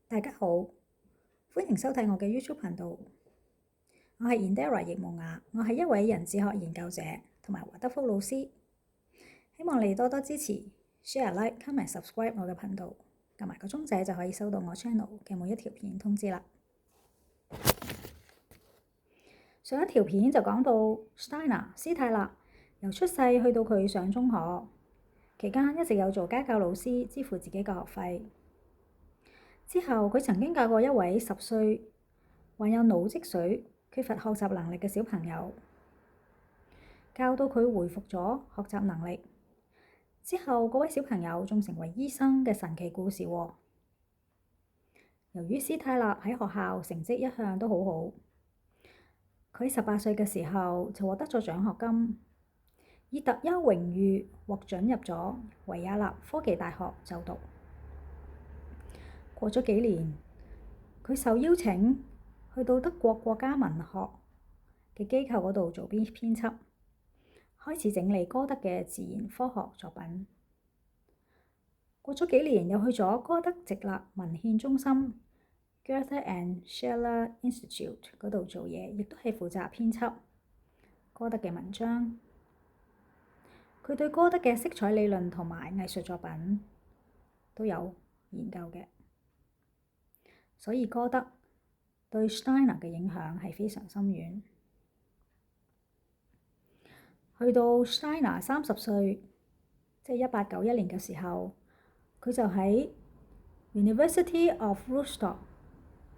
大家好，歡迎收睇我嘅 YouTube 頻道。我係 Indira 葉慕雅，我係一位人智學研究者同埋華德福老師。希望你多多支持 share、like、comment、subscribe 我嘅頻道，撳埋個鐘仔就可以收到我 channel 嘅每一條片通知啦。上一條片就講到 Steiner 斯泰納由出世去到佢上中學期間，一直有做家教老師支付自己嘅學費。之後佢曾經教過一位10歲患有腦積水、缺乏學習能力嘅小朋友，教到佢恢復咗學習能力。之後嗰位小朋友仲成為醫生嘅神奇故事喎。由於斯泰納喺學校成績一向都好好，佢18歲嘅時候就獲得咗獎學金，以特優榮譽獲准入咗維也納科技大學就讀。過咗幾年，佢受邀請去到德國國家文學嘅機構嗰度做編輯，開始整理歌德嘅自然科學作品。過咗幾年，又去咗歌德直立文獻中心 Goethe and Schiller Institute 嗰度做嘢，亦都係負責編輯歌德嘅文章。佢對歌德嘅色彩理論同埋藝術作品都有研究嘅。所以歌德對 Steiner 嘅影響係非常深遠。去到 Steiner 30歲，即係1891年嘅時候，佢就喺 University of Rostock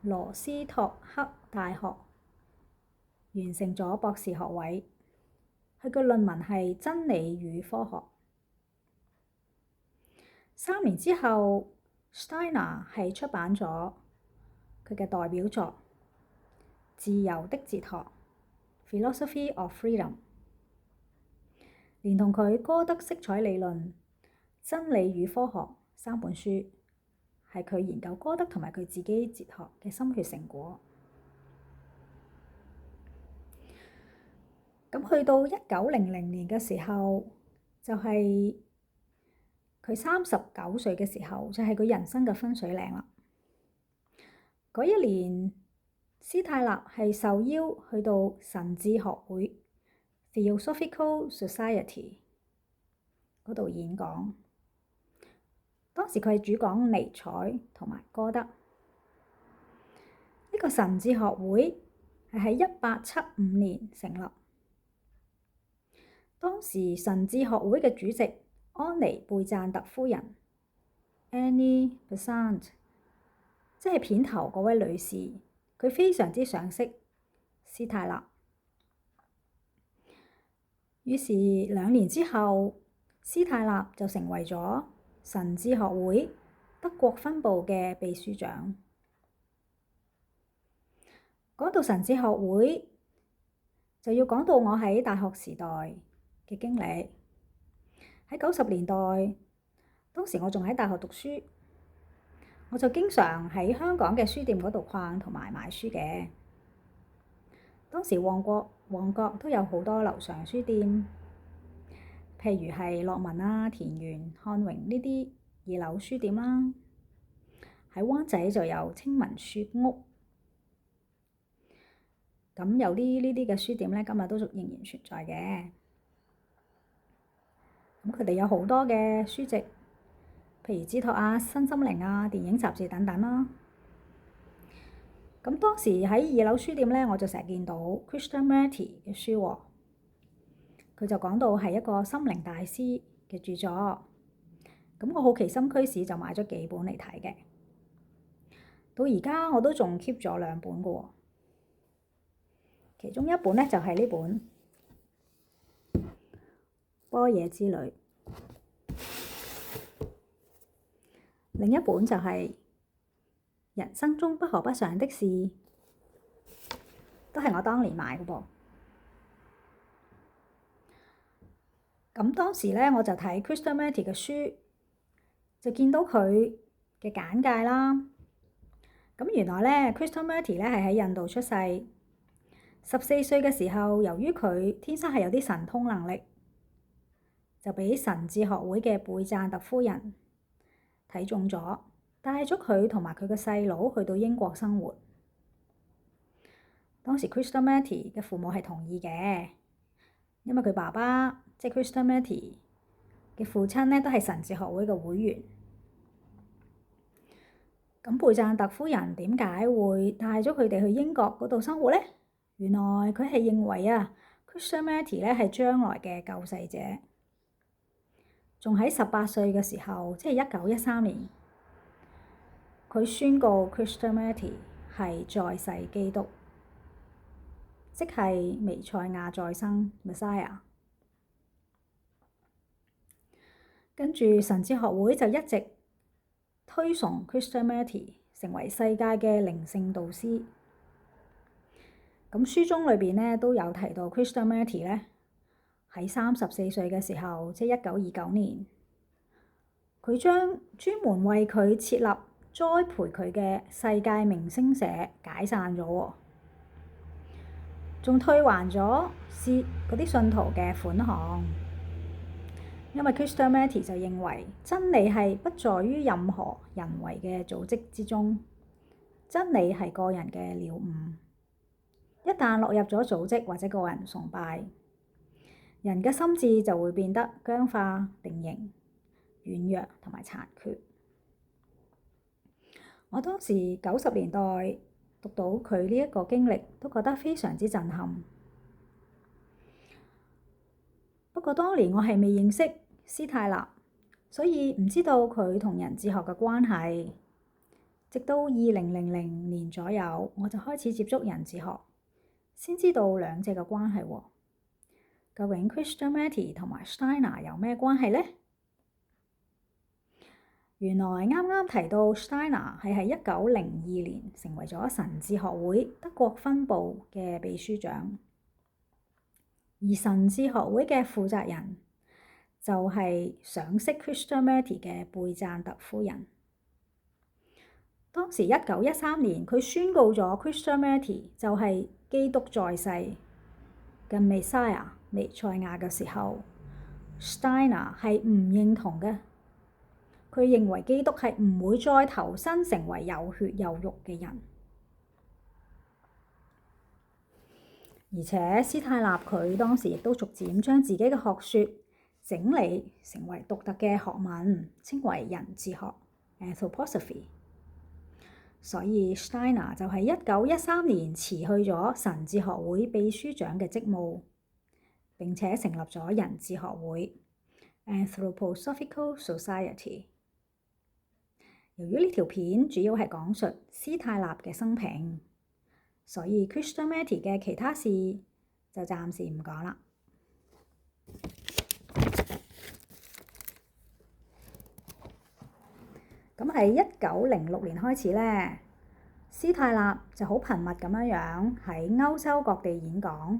羅斯托克大學完成咗博士學位。佢嘅論文係《真理與科學》。3年之後 ，Steiner 係出版咗佢嘅代表作《自由的哲學》（Philosophy of Freedom），連同佢歌德色彩理論《真理與科學》3本書，係佢研究歌德同埋佢自己哲學嘅心血成果。咁去到1900年嘅時候，就係佢39歲嘅時候，就係佢人生嘅分水嶺啦。嗰一年，斯泰納係受邀去到神智學會 Theosophical Society 嗰度演講。當時佢係主講尼采同埋歌德。呢個神智學會係喺1875年成立。當時神智學會嘅主席安妮貝贊特夫人 Annie Besant， 即係片頭嗰位女士，佢非常之賞識斯泰納。於是2年之後，斯泰納就成為咗神智學會德國分部嘅秘書長。講到神智學會，就要講到我喺大學時代嘅經歷。喺90年代，當時我仲喺大學讀書，我就經常喺香港嘅書店嗰度逛同埋買書嘅。當時旺角都有好多樓上書店，譬如係樂文啊、田園、漢榮呢啲2樓書店啦。喺灣仔就有青文書屋。咁有呢啲嘅書店咧，今日都仍然存在嘅。咁佢哋有好多嘅書籍，譬如哲學啊、新心靈啊、電影雜誌等等啦。咁當時喺2樓書店咧，我就成日見到 Krishnamurti 嘅書喎。佢就講到係一個心靈大師嘅著作。咁我好奇心驅使就買咗幾本嚟睇嘅。到而家我都仲 keep 咗2本嘅喎。其中一本咧就係呢本《般若之旅》，另一本就係《人生中不可不想的事》，都係我當年買嘅噃。咁當時咧我就睇 Krishnamurti 嘅書，就見到佢嘅簡介啦。咁原來咧 Krishnamurti 咧係喺印度出世。14歲嘅時候，由於佢天生係有啲神通能力，就俾神智學會嘅貝贊特夫人睇中咗，帶咗佢同埋佢嘅細佬去到英國生活。當時 Krishnamurti 嘅父母係同意嘅，因為佢爸爸即係 Krishnamurti嘅父親呢，都係神智學會嘅會員。咁貝贊特夫人點解會帶咗佢哋去英國嗰度生活呢？原來佢係認為啊，Krishnamurti 咧係將來嘅救世者。仲喺18歲嘅時候，即係1913年，佢宣告 Krishnamurti 係在世基督，即係彌賽亞再生 Messiah。跟住神智學會就一直推崇 Krishnamurti 成為世界嘅靈性導師。咁書中裏邊呢都有提到 Krishnamurti 咧喺34歲嘅時候，即係1929年，佢將專門為佢設立栽培佢嘅世界明星社解散咗喎，仲退還咗嗰啲信徒嘅款項。因為 Krishnamurti 就認為真理係不在於任何人為嘅組織之中，真理係個人嘅了悟。一旦落入咗組織或者個人崇拜，人嘅心智就會變得僵化、定型、軟弱同埋殘缺。我當時90年代讀到佢呢一個經歷，都覺得非常之震撼。不過當年我係未認識斯泰納，所以唔知道佢同人智學嘅關係。直到2000年左右，我就開始接觸人智學，先知道兩者嘅關係喎。究竟 Krishnamurti 同埋 Steiner 有咩關係呢？原來啱啱提到 Steiner 係喺1902年成為咗神智學會德國分部嘅秘書長，而神智學會嘅負責人就係賞識 Krishnamurti 嘅貝贊特夫人。當時1913年，佢宣告咗 Krishnamurti 就係基督在世嘅 Messiah 彌賽亞嘅時候， Steiner 係唔認同嘅。佢認為基督係唔會再投身成為有血有肉嘅人。而且斯泰納佢當時亦都逐漸將自己嘅學說整理成為獨特嘅學問，稱為人智學 Anthroposophy。所以 Steiner 就喺1913年辭去咗神智學會秘書長嘅職務，並且成立咗人智學會 Anthroposophical Society。由於呢條片主要係講述斯泰納嘅生平，所以 Krishnamurti 嘅其他事就暫時唔講啦。咁喺1906年開始呢，斯泰納就好頻密咁樣喺歐洲各地演講，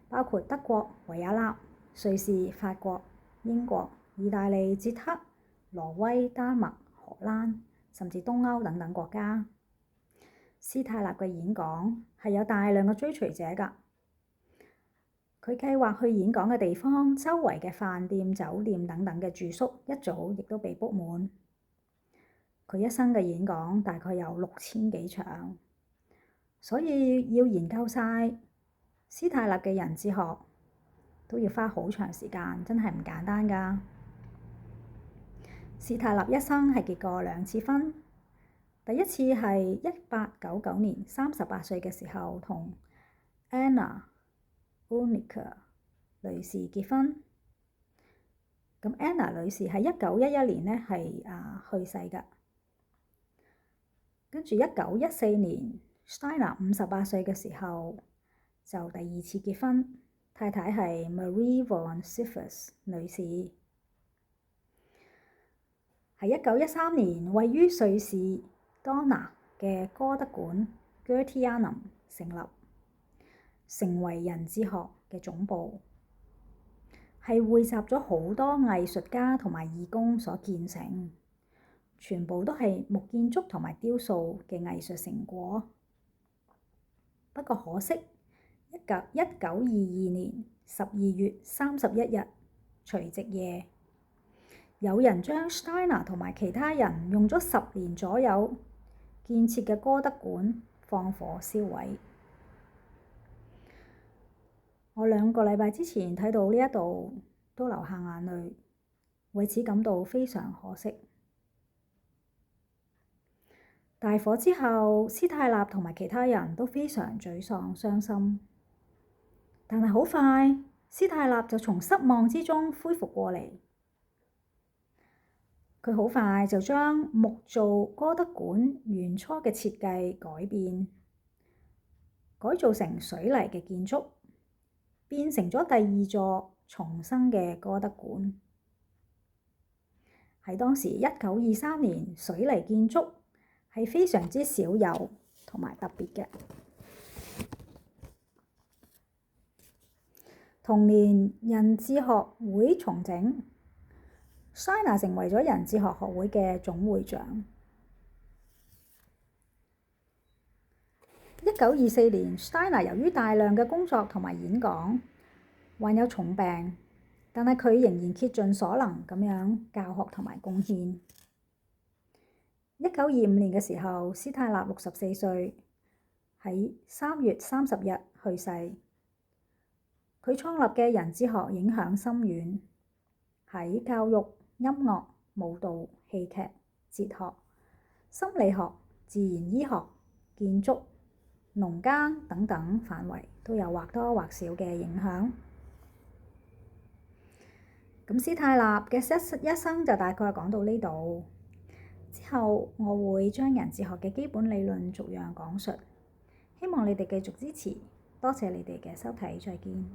包括德國、維也納、瑞士、法國、英國、意大利、捷克、挪威、丹麥、荷蘭，甚至東歐等等國家。斯泰納嘅演講係有大量嘅追隨者㗎。佢計劃去演講嘅地方，周圍嘅飯店、酒店等等嘅住宿一早亦都被 book 滿。佢一生嘅演講大概有6000幾場，所以要研究晒斯泰納嘅人智學都要花好長時間，真係唔簡單㗎。斯泰納一生係結過2次婚，第一次係1899年38歲嘅時候同 Anna Unica 女士結婚。咁 Anna 女士喺1911年呢係去世㗎。跟住1914年 Steiner 58歲嘅時候就第2次結婚，太太係 Marie von Sifus 女士。喺1913年，位於瑞士 Donna 嘅歌德館 Goetheanum 成為人智學嘅總部，係匯集咗好多藝術家同埋義工所建成，全部都係木建築同埋雕塑嘅藝術成果。不過可惜，1922年12月31日除夕夜，有人將 Steiner 同埋其他人用咗10年左右建設嘅哥德館放火燒毀。我2個禮拜之前睇到呢一度都流下眼淚，為此感到非常可惜。大火之後，斯泰納同埋其他人都非常沮喪傷心，但係好快，斯泰納就從失望之中恢復過嚟。佢好快就將木造哥德館原初嘅設計改變，改造成水泥嘅建築，變成咗第2座重生嘅哥德館。喺當時1923年，水泥建築係非常之少有同埋特別嘅。同年，人智學會重整，Steiner成為咗人智學學會嘅總會長。1924年，Steiner 由於大量嘅工作同埋演講，患有重病，但係佢仍然竭盡所能咁樣教學同埋貢獻。1925年嘅時候，斯泰納64歲，喺3月30日去世。佢創立嘅人智學影響深遠，喺教育、音樂、舞蹈、戲劇、哲學、心理學、自然醫學、建築、農耕等等範圍都有或多或少嘅影響。咁斯泰納嘅一生就大概講到呢度。之後我會將人智學嘅基本理論逐樣講述，希望你哋繼續支持，多謝你哋嘅收睇，再見。